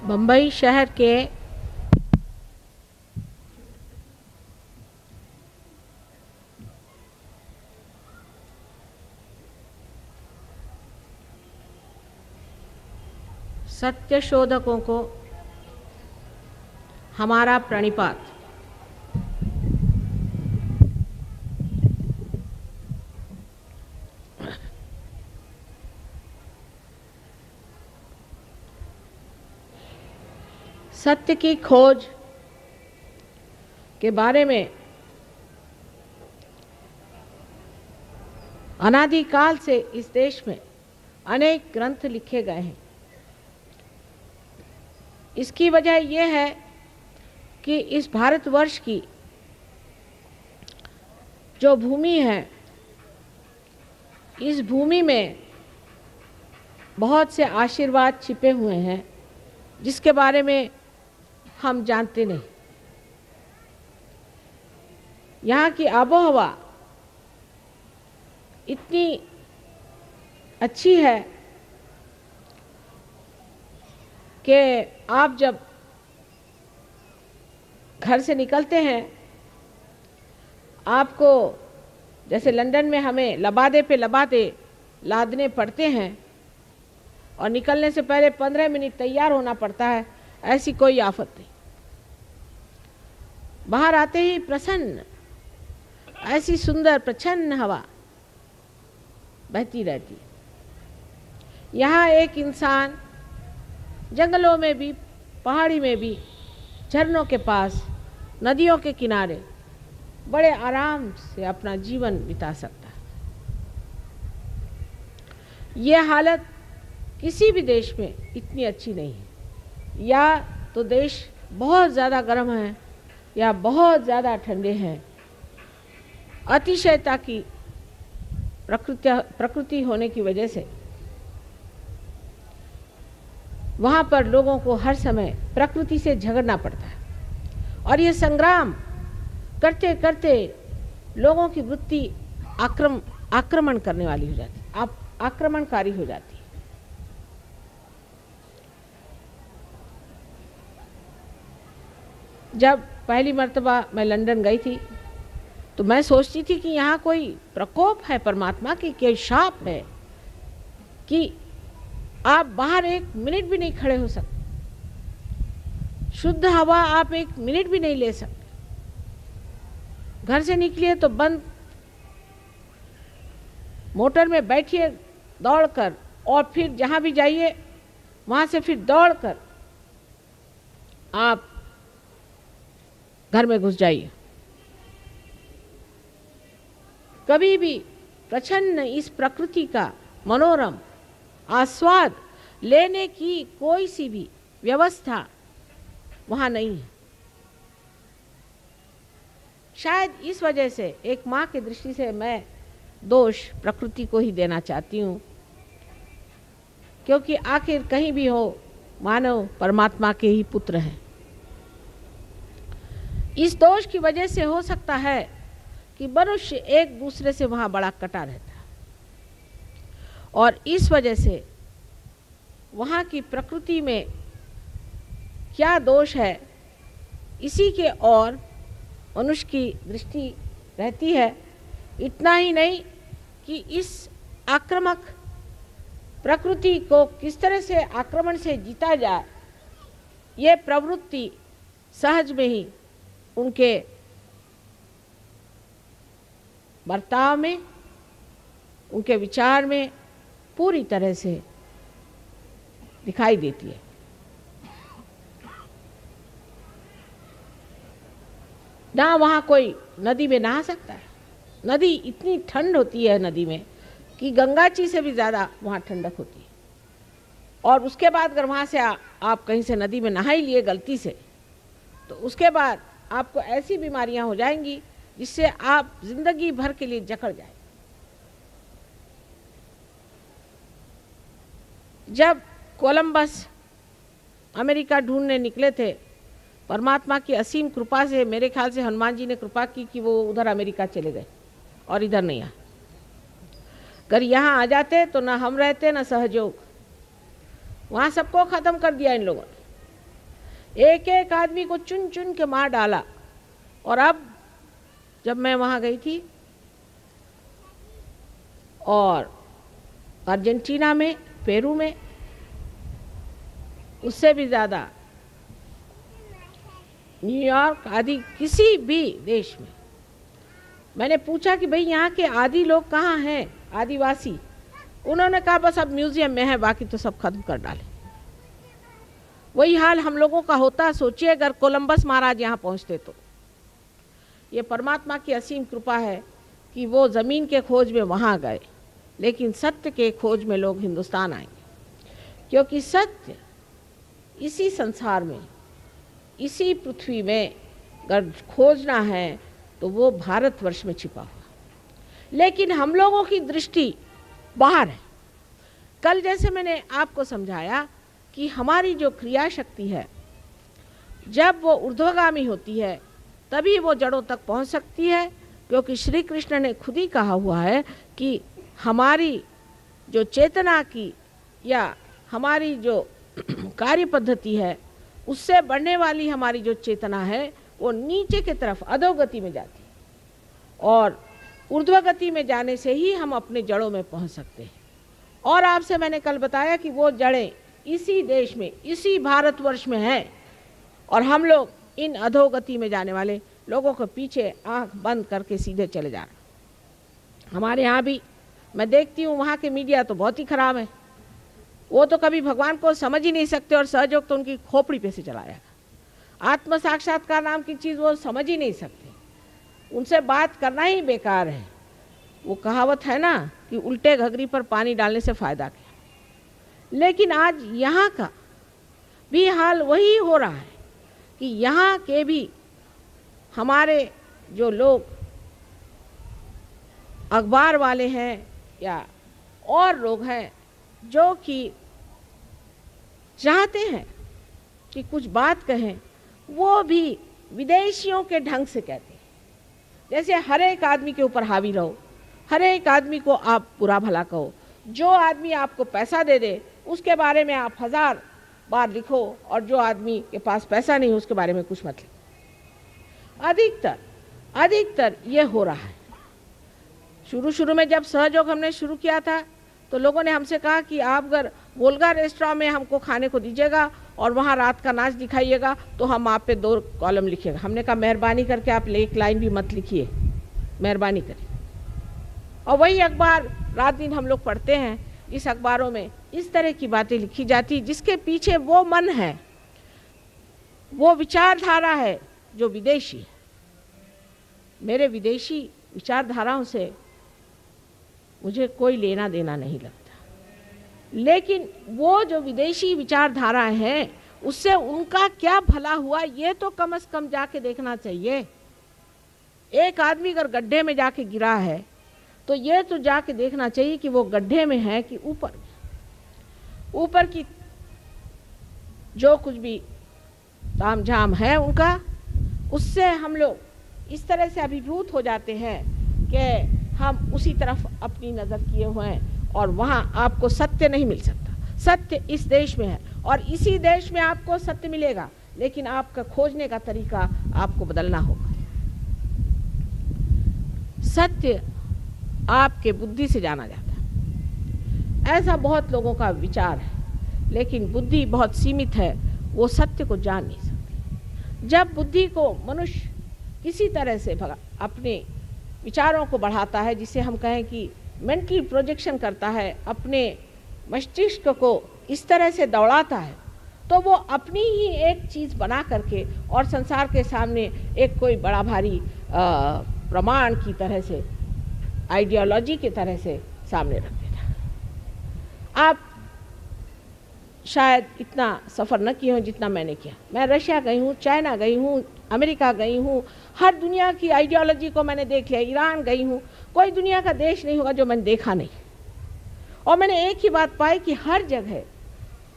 बम्बई शहर के सत्य शोधकों को हमारा प्रणिपात। सत्य की खोज के बारे में अनादिकाल से इस देश में अनेक ग्रंथ लिखे गए हैं। इसकी वजह यह है कि इस भारतवर्ष की जो भूमि है, इस भूमि में बहुत से आशीर्वाद छिपे हुए हैं जिसके बारे में हम जानते नहीं। यहाँ की आबोहवा इतनी अच्छी है कि आप जब घर से निकलते हैं, आपको जैसे लंदन में हमें लबादे पे लबादे लादने पड़ते हैं और निकलने से पहले 15 मिनट तैयार होना पड़ता है, ऐसी कोई आफत नहीं। बाहर आते ही प्रसन्न, ऐसी सुंदर प्रच्छन्न हवा बहती रहती है। यहाँ एक इंसान जंगलों में भी, पहाड़ी में भी, झरनों के पास, नदियों के किनारे बड़े आराम से अपना जीवन बिता सकता है। यह हालत किसी भी देश में इतनी अच्छी नहीं है। या तो देश बहुत ज़्यादा गर्म है या बहुत ज़्यादा ठंडे हैं। अतिशयता की प्रकृति होने की वजह से वहाँ पर लोगों को हर समय प्रकृति से झगड़ना पड़ता है और ये संग्राम करते करते लोगों की वृत्ति आक्रमण करने वाली हो जाती है, आक्रमणकारी हो जाती है। जब पहली मर्तबा मैं लंदन गई थी तो मैं सोचती थी कि यहाँ कोई प्रकोप है परमात्मा की, कोई शाप है कि आप बाहर एक मिनट भी नहीं खड़े हो सकते, शुद्ध हवा आप एक मिनट भी नहीं ले सकते। घर से निकलिए तो बंद, मोटर में बैठिए दौड़कर, और फिर जहाँ भी जाइए वहाँ से फिर दौड़कर आप घर में घुस जाइए। कभी भी प्रच्छन्न इस प्रकृति का मनोरम आस्वाद लेने की कोई सी भी व्यवस्था वहाँ नहीं है। शायद इस वजह से एक माँ की दृष्टि से मैं दोष प्रकृति को ही देना चाहती हूँ, क्योंकि आखिर कहीं भी हो मानव परमात्मा के ही पुत्र हैं। इस दोष की वजह से हो सकता है कि मनुष्य एक दूसरे से वहाँ बड़ा कटा रहता है और इस वजह से वहाँ की प्रकृति में क्या दोष है, इसी के ओर मनुष्य की दृष्टि रहती है। इतना ही नहीं कि इस आक्रामक प्रकृति को किस तरह से आक्रमण से जीता जाए, ये प्रवृत्ति सहज में ही उनके बर्ताव में, उनके विचार में पूरी तरह से दिखाई देती है। ना वहाँ कोई नदी में नहा सकता है। नदी इतनी ठंड होती है नदी में कि गंगा जी से भी ज़्यादा वहाँ ठंडक होती है। और उसके बाद अगर वहाँ से आप कहीं से नदी में नहा ही लिए गलती से, तो उसके बाद आपको ऐसी बीमारियां हो जाएंगी जिससे आप जिंदगी भर के लिए जकड़ जाए। जब कोलंबस अमेरिका ढूंढने निकले थे, परमात्मा की असीम कृपा से, मेरे ख्याल से हनुमान जी ने कृपा की कि वो उधर अमेरिका चले गए और इधर नहीं आए। अगर यहाँ आ जाते तो ना हम रहते ना सहयोग, वहाँ सबको ख़त्म कर दिया इन लोगों ने। एक एक आदमी को चुन चुन के मार डाला। और अब जब मैं वहाँ गई थी और अर्जेंटीना में, पेरू में, उससे भी ज़्यादा न्यूयॉर्क आदि किसी भी देश में, मैंने पूछा कि भाई यहाँ के आदि लोग कहाँ हैं, आदिवासी। उन्होंने कहा बस अब म्यूजियम में है, बाकी तो सब खत्म कर डाले। वही हाल हम लोगों का होता। सोचिए अगर कोलंबस महाराज यहाँ पहुँचते तो। ये परमात्मा की असीम कृपा है कि वो ज़मीन के खोज में वहाँ गए, लेकिन सत्य के खोज में लोग हिंदुस्तान आएंगे। क्योंकि सत्य इसी संसार में, इसी पृथ्वी में अगर खोजना है तो वो भारतवर्ष में छिपा हुआ। लेकिन हम लोगों की दृष्टि बाहर है। कल जैसे मैंने आपको समझाया कि हमारी जो क्रिया शक्ति है, जब वो ऊर्ध्वगामी होती है तभी वो जड़ों तक पहुंच सकती है। क्योंकि श्री कृष्ण ने खुद ही कहा हुआ है कि हमारी जो चेतना की या हमारी जो कार्य पद्धति है, उससे बढ़ने वाली हमारी जो चेतना है वो नीचे की तरफ अधोगति में जाती है, और ऊर्ध्वगति में जाने से ही हम अपने जड़ों में पहुंच सकते हैं। और आपसे मैंने कल बताया कि वो जड़ें इसी देश में, इसी भारतवर्ष में हैं, और हम लोग इन अधोगति में जाने वाले लोगों के पीछे आंख बंद करके सीधे चले जा रहे। हमारे यहाँ भी मैं देखती हूँ वहाँ के मीडिया तो बहुत ही खराब है। वो तो कभी भगवान को समझ ही नहीं सकते और सहयोग तो उनकी खोपड़ी पे से चलाया। आत्म साक्षात्कार नाम की चीज़ वो समझ ही नहीं सकते, उनसे बात करना ही बेकार है। वो कहावत है ना कि उल्टे घघरी पर पानी डालने से फ़ायदा क्या। लेकिन आज यहाँ का भी हाल वही हो रहा है कि यहाँ के भी हमारे जो लोग अखबार वाले हैं या और लोग हैं जो कि चाहते हैं कि कुछ बात कहें, वो भी विदेशियों के ढंग से कहते हैं। जैसे हर एक आदमी के ऊपर हावी रहो, हर एक आदमी को आप बुरा भला कहो, जो आदमी आपको पैसा दे दे उसके बारे में आप 1000 बार लिखो, और जो आदमी के पास पैसा नहीं उसके बारे में कुछ मत लिखो। अधिकतर ये हो रहा है। शुरू में जब सहयोग हमने शुरू किया था तो लोगों ने हमसे कहा कि आप अगर वोल्गा रेस्टोरेंट में हमको खाने को दीजिएगा और वहाँ रात का नाच दिखाइएगा तो हम आप पे 2 कॉलम लिखिएगा। हमने कहा मेहरबानी करके आप एक लाइन भी मत लिखिए, मेहरबानी करिए। और वही अखबार रात दिन हम लोग पढ़ते हैं, इस अखबारों में इस तरह की बातें लिखी जाती जिसके पीछे वो मन है, वो विचारधारा है जो विदेशी है। मेरे विदेशी विचारधाराओं से मुझे कोई लेना देना नहीं लगता, लेकिन वो जो विदेशी विचारधारा है उससे उनका क्या भला हुआ ये तो कम से कम जाके देखना चाहिए। एक आदमी अगर गड्ढे में जाके गिरा है तो ये तो जाके देखना चाहिए कि वो गड्ढे में है कि ऊपर की जो कुछ भी तामझाम है उनका, उससे हम लोग इस तरह से अभिभूत हो जाते हैं कि हम उसी तरफ अपनी नज़र किए हुए हैं, और वहाँ आपको सत्य नहीं मिल सकता। सत्य इस देश में है और इसी देश में आपको सत्य मिलेगा, लेकिन आपका खोजने का तरीका आपको बदलना होगा। सत्य आपके बुद्धि से जाना जाता है, ऐसा बहुत लोगों का विचार है, लेकिन बुद्धि बहुत सीमित है, वो सत्य को जान नहीं सकती। जब बुद्धि को मनुष्य किसी तरह से अपने विचारों को बढ़ाता है, जिसे हम कहें कि मेंटल प्रोजेक्शन करता है, अपने मस्तिष्क को इस तरह से दौड़ाता है, तो वो अपनी ही एक चीज़ बना करके और संसार के सामने एक कोई बड़ा भारी प्रमाण की तरह से, आइडियोलॉजी की तरह से सामने रख देता। आप शायद इतना सफ़र न किए हों जितना मैंने किया। मैं रशिया गई हूँ, चाइना गई हूँ, अमेरिका गई हूँ, हर दुनिया की आइडियोलॉजी को मैंने देख लिया। ईरान गई हूँ, कोई दुनिया का देश नहीं होगा जो मैंने देखा नहीं। और मैंने एक ही बात पाई कि हर जगह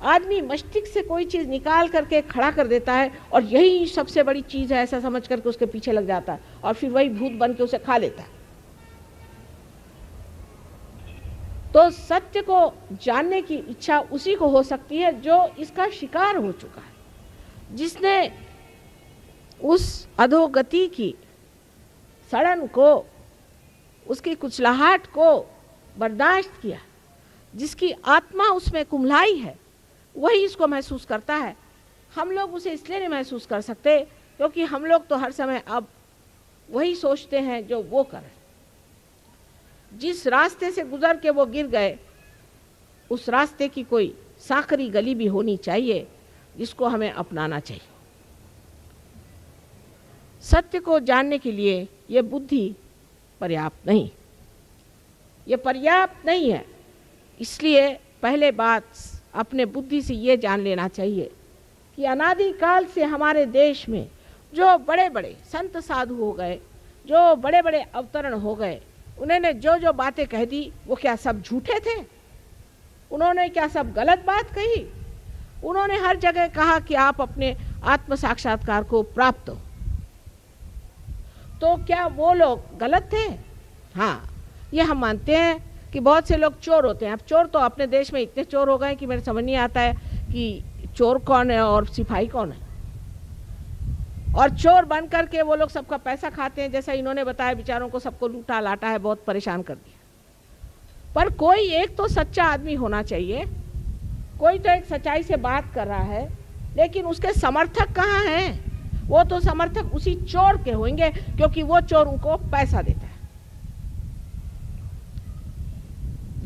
आदमी मस्तिष्क से कोई चीज़ निकाल करके खड़ा कर देता है और यही सबसे बड़ी चीज़ है ऐसा समझ करके उसके पीछे लग जाता है और फिर वही भूत बन के उसे खा लेता है। तो सत्य को जानने की इच्छा उसी को हो सकती है जो इसका शिकार हो चुका है। जिसने उस अधोगति की सड़न को, उसकी कुचलाहट को बर्दाश्त किया, जिसकी आत्मा उसमें कुम्हलाई है, वही इसको महसूस करता है। हम लोग उसे इसलिए नहीं महसूस कर सकते क्योंकि हम लोग तो हर समय अब वही सोचते हैं जो वो करे। जिस रास्ते से गुजर के वो गिर गए, उस रास्ते की कोई सांकरी गली भी होनी चाहिए जिसको हमें अपनाना चाहिए। सत्य को जानने के लिए ये बुद्धि पर्याप्त नहीं, ये पर्याप्त नहीं है। इसलिए पहले बात अपने बुद्धि से ये जान लेना चाहिए कि अनादिकाल से हमारे देश में जो बड़े बड़े संत साधु हो गए, जो बड़े बड़े अवतरण हो गए, उन्होंने जो जो बातें कह दी वो क्या सब झूठे थे? उन्होंने क्या सब गलत बात कही? उन्होंने हर जगह कहा कि आप अपने आत्म साक्षात्कार को प्राप्त हो। तो क्या वो लोग गलत थे? हाँ, ये हम मानते हैं कि बहुत से लोग चोर होते हैं। अब चोर तो अपने देश में इतने चोर हो गए कि मेरे समझ नहीं आता है कि चोर कौन है और सिपाही कौन है। और चोर बन करके वो लोग सबका पैसा खाते हैं, जैसा इन्होंने बताया, बेचारों को सबको लूटा लाटा है, बहुत परेशान कर दिया। पर कोई एक तो सच्चा आदमी होना चाहिए, कोई तो एक सच्चाई से बात कर रहा है, लेकिन उसके समर्थक कहाँ हैं? वो तो समर्थक उसी चोर के होंगे क्योंकि वो चोर उनको पैसा देता है।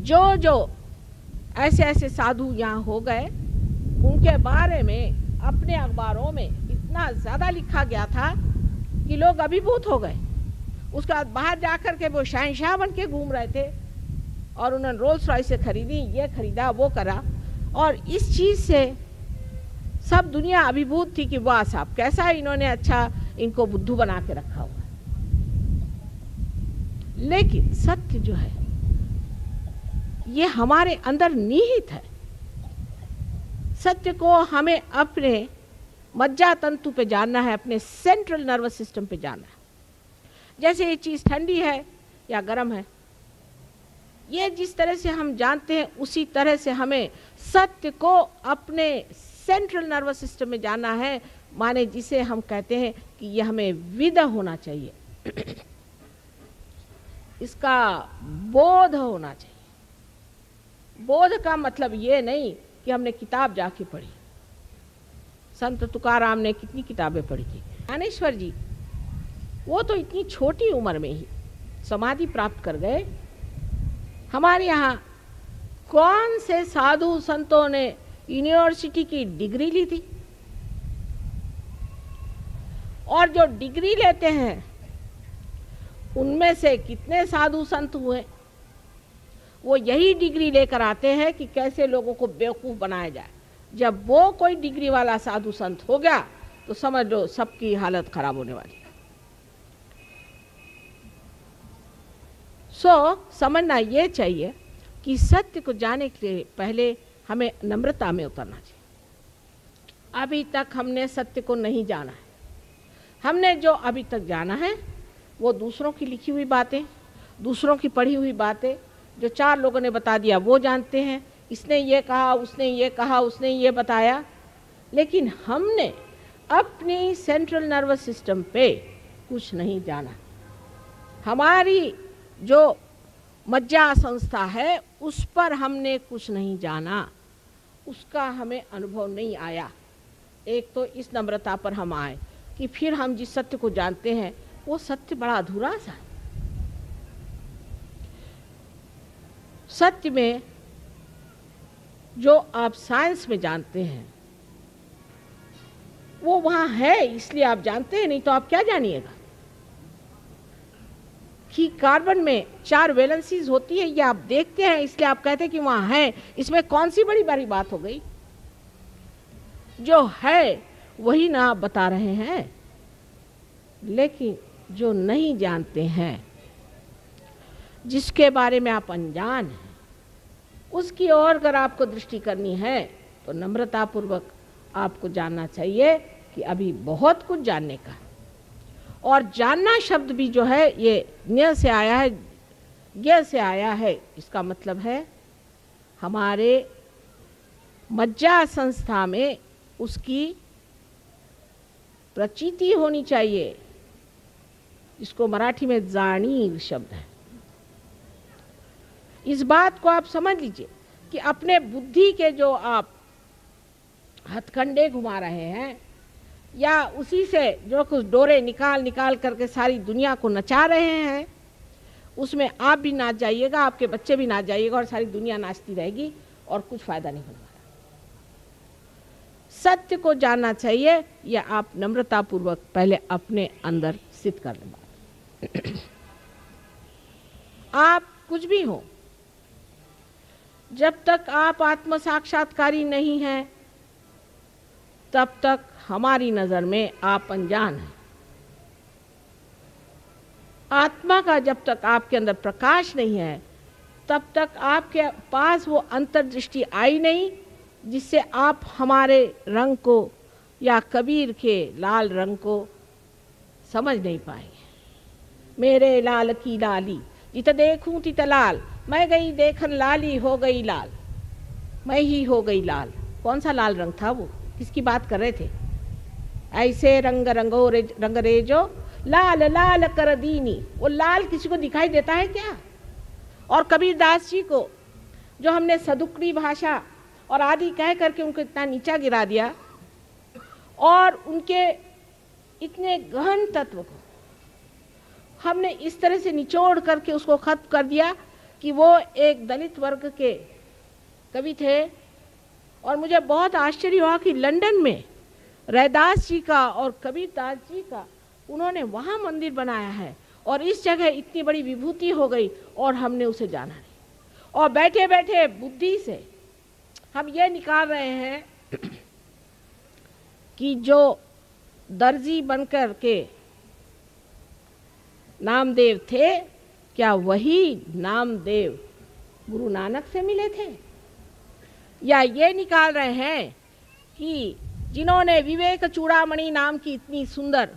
जो जो ऐसे ऐसे साधु यहाँ हो गए, उनके बारे में अपने अखबारों में इतना ज़्यादा लिखा गया था कि लोग अभिभूत हो गए। उसके बाद बाहर जाकर के वो शहंशाह बन के घूम रहे थे और उन्होंने रोल्स रॉयस से खरीदी, ये खरीदा, वो करा, और इस चीज़ से सब दुनिया अभिभूत थी कि वाह साहब कैसा इन्होंने अच्छा इनको बुद्धू बना के रखा हुआ है। लेकिन सत्य जो है ये हमारे अंदर निहित है। सत्य को हमें अपने मज्जा तंतु पे जानना है, अपने सेंट्रल नर्वस सिस्टम पे जानना है। जैसे ये चीज़ ठंडी है या गर्म है, ये जिस तरह से हम जानते हैं उसी तरह से हमें सत्य को अपने सेंट्रल नर्वस सिस्टम में जानना है। माने जिसे हम कहते हैं कि यह हमें विद होना चाहिए, इसका बोध होना चाहिए। बोध का मतलब ये नहीं कि हमने किताब जाके पढ़ी। संत तुकाराम ने कितनी किताबें पढ़ी थी। ज्ञानेश्वर जी वो तो इतनी छोटी उम्र में ही समाधि प्राप्त कर गए। हमारे यहाँ कौन से साधु संतों ने यूनिवर्सिटी की डिग्री ली थी? और जो डिग्री लेते हैं उनमें से कितने साधु संत हुए? वो यही डिग्री लेकर आते हैं कि कैसे लोगों को बेवकूफ़ बनाया जाए। जब वो कोई डिग्री वाला साधु संत हो गया तो समझ लो सबकी हालत खराब होने वाली है। समझना ये चाहिए कि सत्य को जानने के लिए पहले हमें नम्रता में उतरना चाहिए। अभी तक हमने सत्य को नहीं जाना है। हमने जो अभी तक जाना है वो दूसरों की लिखी हुई बातें, दूसरों की पढ़ी हुई बातें, जो चार लोगों ने बता दिया वो जानते हैं। इसने ये कहा, उसने ये कहा, उसने ये बताया, लेकिन हमने अपनी सेंट्रल नर्वस सिस्टम पे कुछ नहीं जाना। हमारी जो मज्जा संस्था है उस पर हमने कुछ नहीं जाना, उसका हमें अनुभव नहीं आया। एक तो इस नम्रता पर हम आए कि फिर हम जिस सत्य को जानते हैं वो सत्य बड़ा अधूरा सा है। सत्य में जो आप साइंस में जानते हैं वो वहाँ है, इसलिए आप जानते हैं, नहीं तो आप क्या जानिएगा। कि कार्बन में 4 वैलेंसीज होती है, ये आप देखते हैं इसलिए आप कहते हैं कि वहाँ है। इसमें कौन सी बड़ी बड़ी बात हो गई? जो है वही ना आप बता रहे हैं। लेकिन जो नहीं जानते हैं, जिसके बारे में आप अनजान हैं, उसकी ओर अगर आपको दृष्टि करनी है तो नम्रतापूर्वक आपको जानना चाहिए कि अभी बहुत कुछ जानने का। और जानना शब्द भी जो है ये ज्ञ से आया है, ज्ञ से आया है। इसका मतलब है हमारे मज्जा संस्था में उसकी प्रचीति होनी चाहिए, इसको मराठी में जाणीव शब्द है। इस बात को आप समझ लीजिए कि अपने बुद्धि के जो आप हथकंडे घुमा रहे हैं या उसी से जो कुछ डोरे निकाल निकाल करके सारी दुनिया को नचा रहे हैं, उसमें आप भी नाच जाइएगा, आपके बच्चे भी नाच जाइएगा और सारी दुनिया नाचती रहेगी और कुछ फायदा नहीं होने वाला। सत्य को जानना चाहिए, या आप नम्रतापूर्वक पहले अपने अंदर सिद्ध कर लें। आप कुछ भी हो, जब तक आप आत्म साक्षात्कारी नहीं हैं तब तक हमारी नजर में आप अनजान हैं। आत्मा का जब तक आपके अंदर प्रकाश नहीं है तब तक आपके पास वो अंतर्दृष्टि आई नहीं जिससे आप हमारे रंग को या कबीर के लाल रंग को समझ नहीं पाएंगे। मेरे लाल की लाली जित देखूं तित लाल, मैं गई देखन लाली हो गई लाल, मैं ही हो गई लाल। कौन सा लाल रंग था वो, किसकी बात कर रहे थे? ऐसे रंग रंगो रे रंग रेजो लाल लाल कर दीनी, वो लाल किसी को दिखाई देता है क्या? और कबीर दास जी को जो हमने सदुक्री भाषा और आदि कह करके उनको इतना नीचा गिरा दिया और उनके इतने गहन तत्व को हमने इस तरह से निचोड़ करके उसको खत्म कर दिया कि वो एक दलित वर्ग के कवि थे। और मुझे बहुत आश्चर्य हुआ कि लंदन में रैदास जी का और कबीर दास जी का उन्होंने वहाँ मंदिर बनाया है और इस जगह इतनी बड़ी विभूति हो गई और हमने उसे जाना नहीं। और बैठे बैठे बुद्धि से हम ये निकाल रहे हैं कि जो दर्जी बनकर के नामदेव थे, क्या वही नामदेव गुरु नानक से मिले थे? या ये निकाल रहे हैं कि जिन्होंने विवेक चूड़ामणि नाम की इतनी सुंदर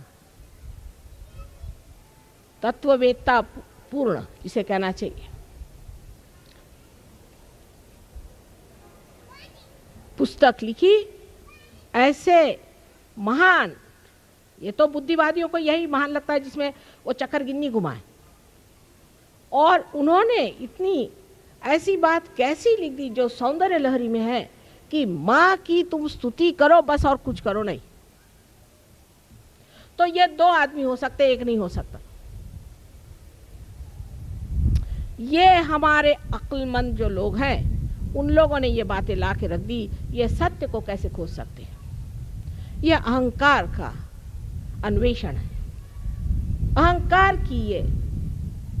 तत्ववेत्ता पूर्ण, जिसे कहना चाहिए, पुस्तक लिखी, ऐसे महान, ये तो बुद्धिवादियों को यही महान लगता है जिसमें वो चक्कर गिन्नी घुमाए, और उन्होंने इतनी ऐसी बात कैसी लिख दी जो सौंदर्य लहरी में है कि माँ की तुम स्तुति करो बस और कुछ करो नहीं। तो ये दो आदमी हो सकते, एक नहीं हो सकता। ये हमारे अक्लमंद जो लोग हैं उन लोगों ने ये बातें ला के रख दी। ये सत्य को कैसे खोज सकते हैं? ये अहंकार का अन्वेषण है। अहंकार की ये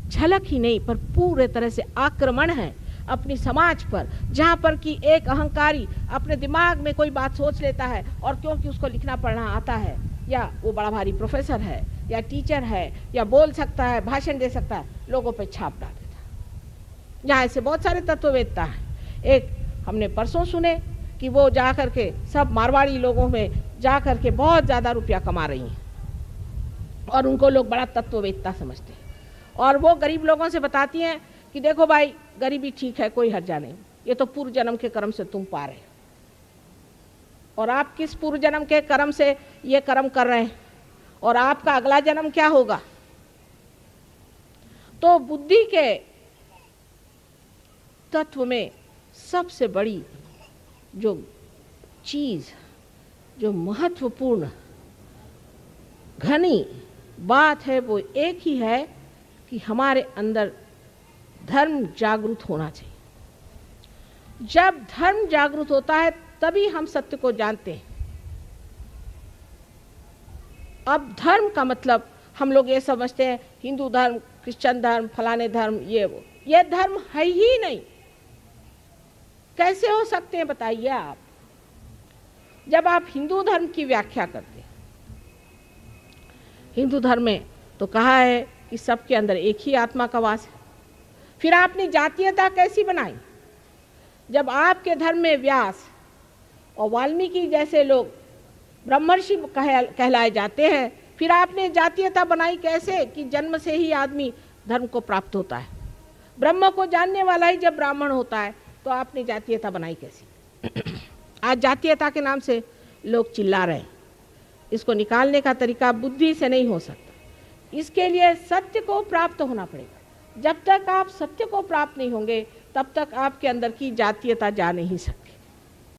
झलक ही नहीं पर पूरे तरह से आक्रमण है अपनी समाज पर, जहाँ पर कि एक अहंकारी अपने दिमाग में कोई बात सोच लेता है और क्योंकि उसको लिखना पढ़ना आता है, या वो बड़ा भारी प्रोफेसर है या टीचर है या बोल सकता है, भाषण दे सकता है, लोगों पे छाप डाल देता है। यहाँ ऐसे बहुत सारे तत्ववेत्ता हैं। एक हमने परसों सुने कि वो जा करके सब मारवाड़ी लोगों में जा करके बहुत ज़्यादा रुपया कमा रही हैं और उनको लोग बड़ा तत्ववेत्ता समझते हैं। और वो गरीब लोगों से बताती हैं कि देखो भाई, गरीबी ठीक है, कोई हर्जा नहीं, ये तो पूर्व जन्म के कर्म से तुम पा रहे हो और आप किस पूर्व जन्म के कर्म से ये कर्म कर रहे हैं और आपका अगला जन्म क्या होगा। तो बुद्धि के तत्व में सबसे बड़ी जो चीज, जो महत्वपूर्ण घनी बात है वो एक ही है कि हमारे अंदर धर्म जागृत होना चाहिए। जब धर्म जागृत होता है तभी हम सत्य को जानते हैं। अब धर्म का मतलब हम लोग ये समझते हैं हिंदू धर्म, क्रिश्चियन धर्म, फलाने धर्म, ये वो, ये धर्म है ही नहीं। कैसे हो सकते हैं बताइए आप? जब आप हिंदू धर्म की व्याख्या करते हैं, हिंदू धर्म में तो कहा है कि सबके अंदर एक ही आत्मा का वास है। फिर आपने जातीयता कैसी बनाई? जब आपके धर्म में व्यास और वाल्मीकि जैसे लोग ब्रह्मर्षि कहलाए जाते हैं, फिर आपने जातीयता बनाई कैसे कि जन्म से ही आदमी धर्म को प्राप्त होता है। ब्रह्म को जानने वाला ही जब ब्राह्मण होता है तो आपने जातीयता बनाई कैसी? आज जातीयता के नाम से लोग चिल्ला रहे हैं। इसको निकालने का तरीका बुद्धि से नहीं हो सकता। इसके लिए सत्य को प्राप्त होना पड़ेगा। जब तक आप सत्य को प्राप्त नहीं होंगे तब तक आपके अंदर की जातीयता जा नहीं सकती।